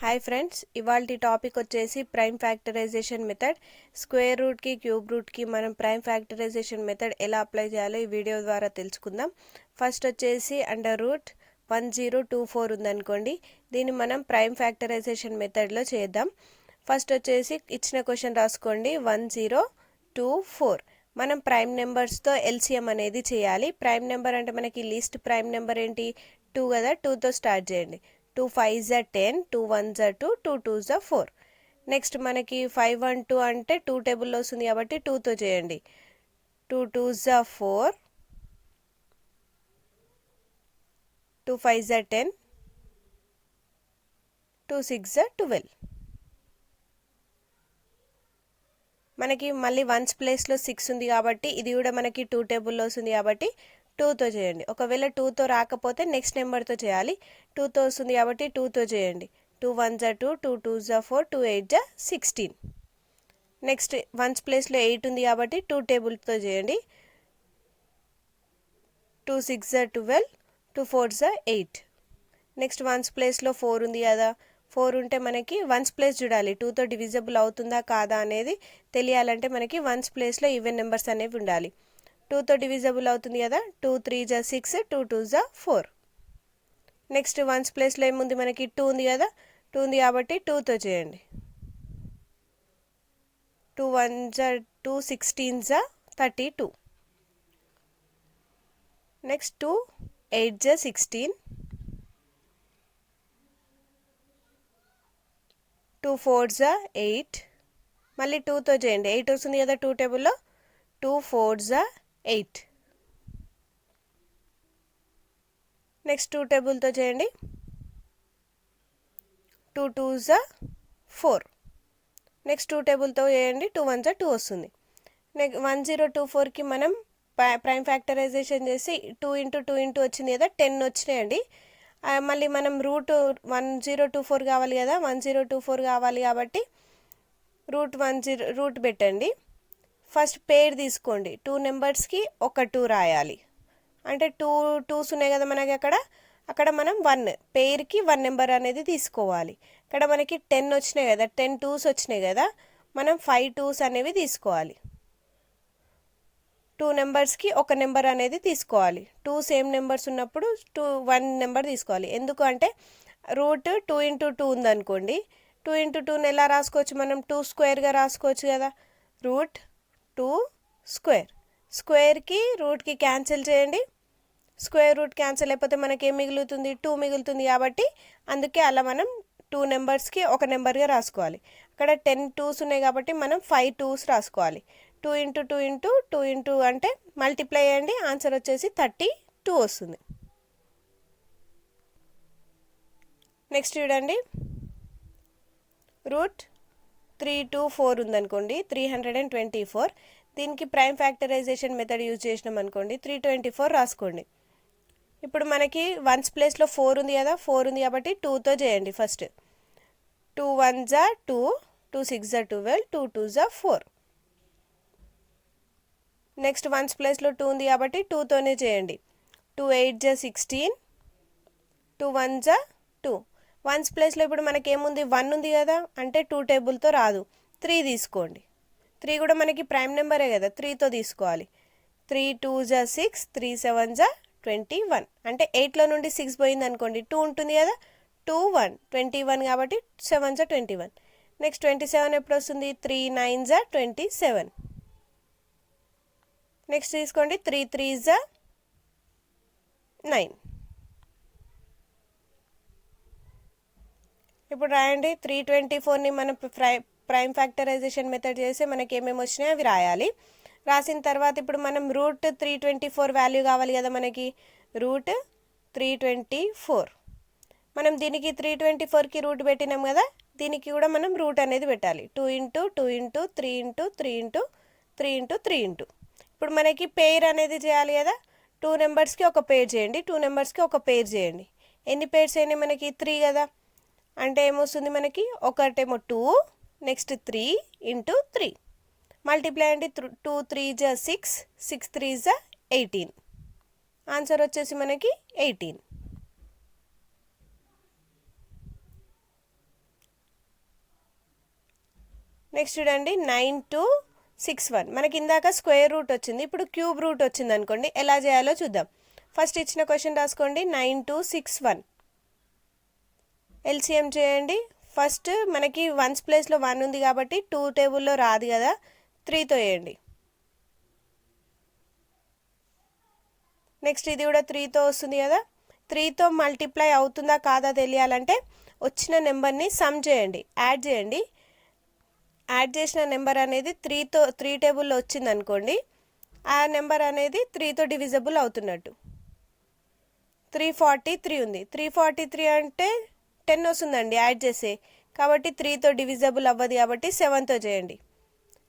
Hi friends, ఇవాల్టి topic వచ్చేసి prime factorisation method. Square రూట్కి క్యూబ్ రూట్కి మనం ప్రైమ్ ఫ్యాక్టరైజేషన్ మెథడ్ ఎలా అప్లై చేయాలో ఈ వీడియో ద్వారా తెలుసుకుందాం. ఫస్ట్ వచ్చేసి అండర్ రూట్ 1024 ఉందనుకోండి, దీన్ని మనం ప్రైమ్ ఫ్యాక్టరైజేషన్ మెథడ్లో చేద్దాం. ఫస్ట్ వచ్చేసి ఇచ్చిన క్వశ్చన్ రాసుకోండి 1024. మనం ప్రైమ్ నెంబర్స్తో ఎల్సిఎం అనేది చేయాలి. ప్రైమ్ నెంబర్ అంటే మనకి లీస్ట్ ప్రైమ్ నెంబర్ ఏంటి? 2 కదా, 2తో స్టార్ట్ చేయండి. 2 5s are 10, 2 1s are 2, 2 2s are 4. Next మనకి 5 1 2 అంటే 2 టేబుల్లో వస్తుంది కాబట్టి 2తో చేయండి. 2 2s are 4, 2 5s are 10, 2 6s are 12. మనకి మళ్ళీ వన్స్ ప్లేస్లో 6 ఉంది కాబట్టి ఇది కూడా మనకి 2 టేబుల్లో వస్తుంది కాబట్టి 2తో చేయండి. ఒకవేళ 2తో రాకపోతే నెక్స్ట్ నెంబర్తో చేయాలి. 2తో వస్తుంది కాబట్టి 2తో చేయండి. 2 1s are 2, 2 2s are 4, 2 8s are 16. Next once ప్లేస్లో 8 ఉంది కాబట్టి 2 టేబుల్తో చేయండి. 2 6s are 12, 2 4s are 8. Next once ప్లేస్లో 4 ఉంది కదా, 4 ఉంటే మనకి వన్స్ ప్లేస్ చూడాలి. 2తో డివిజబుల్ అవుతుందా కాదా అనేది తెలియాలంటే మనకి వన్స్ ప్లేస్లో ఈవెన్ నెంబర్స్ అనేవి ఉండాలి. 2తో డివిజబుల్ అవుతుంది కదా, 2 3s are 6, 2 2s are 4. Next once ప్లేస్లో ఏముంది మనకి 2 ఉంది కదా, 2 ఉంది కాబట్టి 2తో చేయండి. 2 1s are 2, 16s are 32. Next 2 8s are 16, 2 4s are 8. మళ్ళీ 2తో చేయండి. 8 వస్తుంది కదా 2 టేబుల్లో, 2 4s are 8. నెక్స్ట్ 2 టేబుల్తో చేయండి. 2 2s are 4. నెక్స్ట్ 2 టేబుల్తో చేయండి. 2 1s are 2 వస్తుంది. నెక్స్ట్ 1024కి మనం ప్రైమ్ ఫ్యాక్టరైజేషన్ చేసి 2 × 2 × వచ్చింది కదా, 10 వచ్చినాయండి. మళ్ళీ మనం రూట్ 1024 కావాలి కదా, 1024 కావాలి కాబట్టి రూట్ పెట్టండి. ఫస్ట్ పేర్ తీసుకోండి. 2 నెంబర్స్కి ఒక 2 రాయాలి. అంటే 2 2s ఉన్నాయి కదా మనకి అక్కడ మనం 1 పేర్కి 1 నెంబర్ అనేది తీసుకోవాలి. ఇక్కడ మనకి 10 వచ్చినాయి కదా, 10 2s వచ్చినాయి కదా, మనం 5 2s అనేవి తీసుకోవాలి. 2 నెంబర్స్కి ఒక నెంబర్ అనేది తీసుకోవాలి. 2 సేమ్ నెంబర్స్ ఉన్నప్పుడు 1 నెంబర్ తీసుకోవాలి. ఎందుకు అంటే రూట్ 2 × 2 ఉందనుకోండి, 2 × 2ని ఎలా రాసుకోవచ్చు మనం? 2 స్క్వేర్గా రాసుకోవచ్చు కదా. రూట్ 2 స్క్వేర్, స్క్వేర్కి రూట్కి క్యాన్సిల్ చేయండి. స్క్వేర్ రూట్ క్యాన్సిల్ అయిపోతే మనకి ఏం మిగులుతుంది? 2 మిగులుతుంది. కాబట్టి అందుకే అలా మనం 2 నెంబర్స్కి ఒక నెంబర్గా రాసుకోవాలి. అక్కడ 10 2s ఉన్నాయి కాబట్టి మనం 5 2s రాసుకోవాలి. 2 × 2 × 2 × అంటే మల్టిప్లై చేయండి, ఆన్సర్ వచ్చేసి 32 వస్తుంది. నెక్స్ట్ చూడండి, రూట్ 324 ఉందనుకోండి, 324. దీనికి ప్రైమ్ ఫ్యాక్టరైజేషన్ మెథడ్ యూజ్ చేసినాం అనుకోండి, 324 రాసుకోండి. ఇప్పుడు మనకి వన్స్ ప్లేస్లో 4 ఉంది కదా, 4 ఉంది కాబట్టి 2తో చేయండి. First 2 1s are 2, 2 6s are 12, 2 2s are 4. Next once ప్లేస్లో 2 ఉంది కాబట్టి 2తోనే చేయండి. 2 8s are 16, 2 1s are 2. Once ప్లేస్లో ఇప్పుడు మనకి ఏముంది? 1 ఉంది కదా, అంటే 2 టేబుల్తో రాదు, 3 తీసుకోండి. 3 కూడా మనకి ప్రైమ్ నెంబరే కదా, 3తో తీసుకోవాలి. 3 2s are 6, 3 7s are 21. అంటే 8లో నుండి 6 పోయింది అనుకోండి, 2 ఉంటుంది కదా, 2 1 21 కాబట్టి 7s are 21. నెక్స్ట్ 27 ఎప్పుడు వస్తుంది? 3 9s are 27. నెక్స్ట్ తీసుకోండి, 3 3s are 9. ఇప్పుడు రాయండి. 324ని మనం ప్రైమ్ ఫ్యాక్టరైజేషన్ మెథడ్ చేసి మనకి ఏమేమి వచ్చినాయో అవి రాయాలి. రాసిన తర్వాత ఇప్పుడు మనం రూట్ 324 వాల్యూ కావాలి కదా మనకి, రూట్ 324. మనం దీనికి 324కి రూట్ పెట్టినాం కదా, దీనికి కూడా మనం రూట్ అనేది పెట్టాలి. 2 × 2 × 3 × 3 × 3 × 3 ఇప్పుడు మనకి పేర్ అనేది చేయాలి కదా, 2 నెంబర్స్కి ఒక పేర్ చేయండి, 2 నెంబర్స్కి ఒక పేర్ చేయండి. ఎన్ని పేర్స్ అయినాయి మనకి? 3 కదా. అంటే ఏమొస్తుంది మనకి? ఒకటేమో 2, నెక్స్ట్ 3 × 3 మల్టిప్లై అండి. 2 3s are 6, 6 3s are 18. Answer వచ్చేసి మనకి 18. నెక్స్ట్ చూడండి 9261 మనకి ఇందాక స్క్వేర్ రూట్ వచ్చింది, ఇప్పుడు క్యూబ్ రూట్ వచ్చింది అనుకోండి. ఎలా చేయాలో చూద్దాం. ఫస్ట్ ఇచ్చిన క్వశ్చన్ రాసుకోండి 9261. ఎల్సిఎం చేయండి. ఫస్ట్ మనకి వన్స్ ప్లేస్లో 1 ఉంది కాబట్టి 2 టేబుల్లో రాదు కదా, 3తో వేయండి. నెక్స్ట్ ఇది కూడా 3తో వస్తుంది కదా. 3తో మల్టిప్లై అవుతుందా కాదా తెలియాలంటే వచ్చిన నెంబర్ని సమ్ చేయండి, యాడ్ చేయండి. యాడ్ చేసిన నెంబర్ అనేది 3 టేబుల్లో వచ్చింది అనుకోండి, ఆ నెంబర్ అనేది 3తో డివిజబుల్ అవుతున్నట్టు. 343 ఉంది, 343 అంటే 10 వస్తుందండి యాడ్ చేస్తే, కాబట్టి 3తో డివిజబుల్ అవ్వదు కాబట్టి 7తో చేయండి.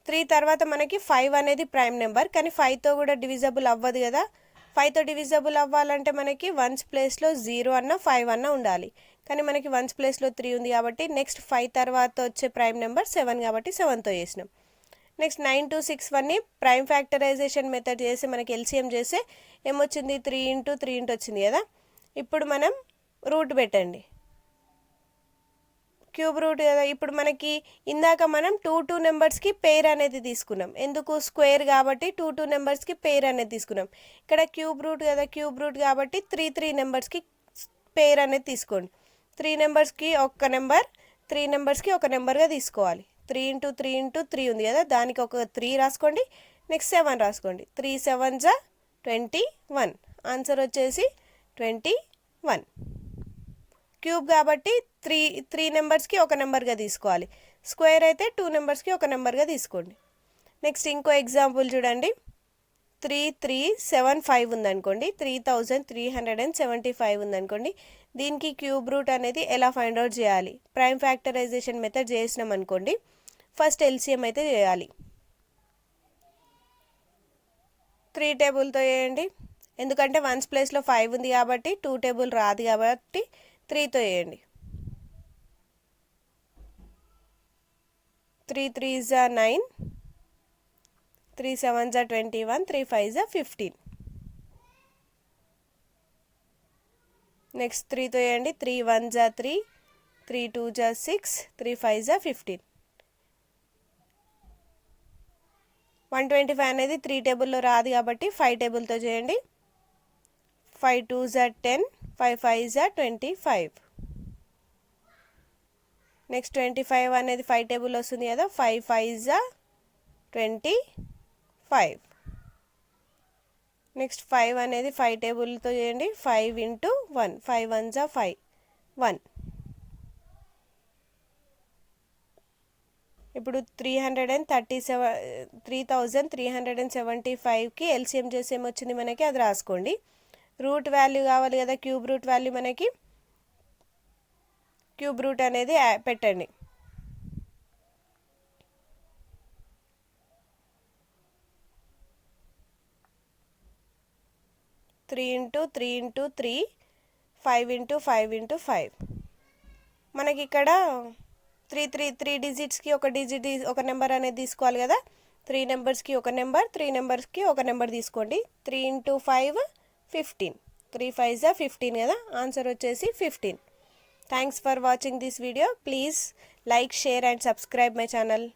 3 తర్వాత మనకి 5 అనేది ప్రైమ్ నెంబర్, కానీ 5తో కూడా డివిజబుల్ అవ్వదు కదా. 5తో డివిజబుల్ అవ్వాలంటే మనకి వన్స్ ప్లేస్లో 0 అన్న 5 అన్న ఉండాలి, కానీ మనకి వన్స్ ప్లేస్లో 3 ఉంది కాబట్టి నెక్స్ట్ 5 తర్వాత వచ్చే ప్రైమ్ నెంబర్ 7 కాబట్టి 7తో చేసినాం. నెక్స్ట్ 9261ని ప్రైమ్ ఫ్యాక్టరైజేషన్ మెథడ్ చేసి మనకి ఎల్సిఎం చేస్తే ఏమొచ్చింది, 3 × 3 వచ్చింది కదా. ఇప్పుడు మనం రూట్ పెట్టండి, క్యూబ్ రూట్ కదా. ఇప్పుడు మనకి ఇందాక మనం 2 నెంబర్స్కి పేర్ అనేది తీసుకున్నాం, ఎందుకు స్క్వేర్ కాబట్టి 2 నెంబర్స్కి పేర్ అనేది తీసుకున్నాం. ఇక్కడ క్యూబ్ రూట్ కదా, క్యూబ్ రూట్ కాబట్టి 3 నెంబర్స్కి పేర్ అనేది తీసుకోండి. 3 నెంబర్స్కి ఒక నెంబర్, 3 నెంబర్స్కి ఒక నెంబర్గా తీసుకోవాలి. 3 × 3 × 3 ఉంది కదా, దానికి ఒక 3 రాసుకోండి. నెక్స్ట్ 7 రాసుకోండి. 3 7s 21, ఆన్సర్ వచ్చేసి 21. క్యూబ్ కాబట్టి 3 నెంబర్స్కి ఒక నెంబర్గా తీసుకోవాలి, స్క్వేర్ అయితే 2 నెంబర్స్కి ఒక నెంబర్గా తీసుకోండి. నెక్స్ట్ ఇంకో ఎగ్జాంపుల్ చూడండి. 3375 ఉందనుకోండి, 3375 ఉందనుకోండి. దీనికి క్యూబ్ రూట్ అనేది ఎలా ఫైండ్ అవుట్ చేయాలి, ప్రైమ్ ఫ్యాక్టరైజేషన్ మెథడ్ చేసినాం అనుకోండి. ఫస్ట్ ఎల్సిఎం అయితే చేయాలి. 3 టేబుల్తో చేయండి, ఎందుకంటే వన్స్ ప్లేస్లో 5 ఉంది కాబట్టి 2 టేబుల్ రాదు కాబట్టి 3తో చేయండి. 3 3s 9, 3 7s 21, 3 5s 15. నెక్స్ట్ 3తో చేయండి. 3 1s 3, 3 2s 6, 3 5s 15. 125 అనేది 3 టేబుల్లో రాదు కాబట్టి 5 టేబుల్తో చేయండి. 5 2s 10, 5 5s 25. నెక్స్ట్ 25 అనేది 5 టేబుల్ వస్తుంది కదా, 5 5s 25. నెక్స్ట్ 5 అనేది 5 టేబుల్తో చేయండి. 5 × 1, 5 1s 5, 1. ఇప్పుడు 3375కి ఎల్సిఎం చేసి ఏమొచ్చింది మనకి అది రాసుకోండి. రూట్ వాల్యూ కావాలి కదా, క్యూబ్ రూట్ వాల్యూ మనకి, క్యూబ్ రూట్ అనేది పెట్టండి. Three into 5 × 5 × 5. మనకి ఇక్కడ 3 డిజిట్స్కి ఒక నెంబర్ అనేది తీసుకోవాలి కదా. 3 నెంబర్స్కి ఒక నెంబర్, 3 నెంబర్స్కి ఒక నెంబర్ తీసుకోండి. 3 × 5 15, 3 5s 15 కదా, ఆన్సర్ వచ్చేసి 15. Thanks for watching this video. Please like, share and subscribe my channel.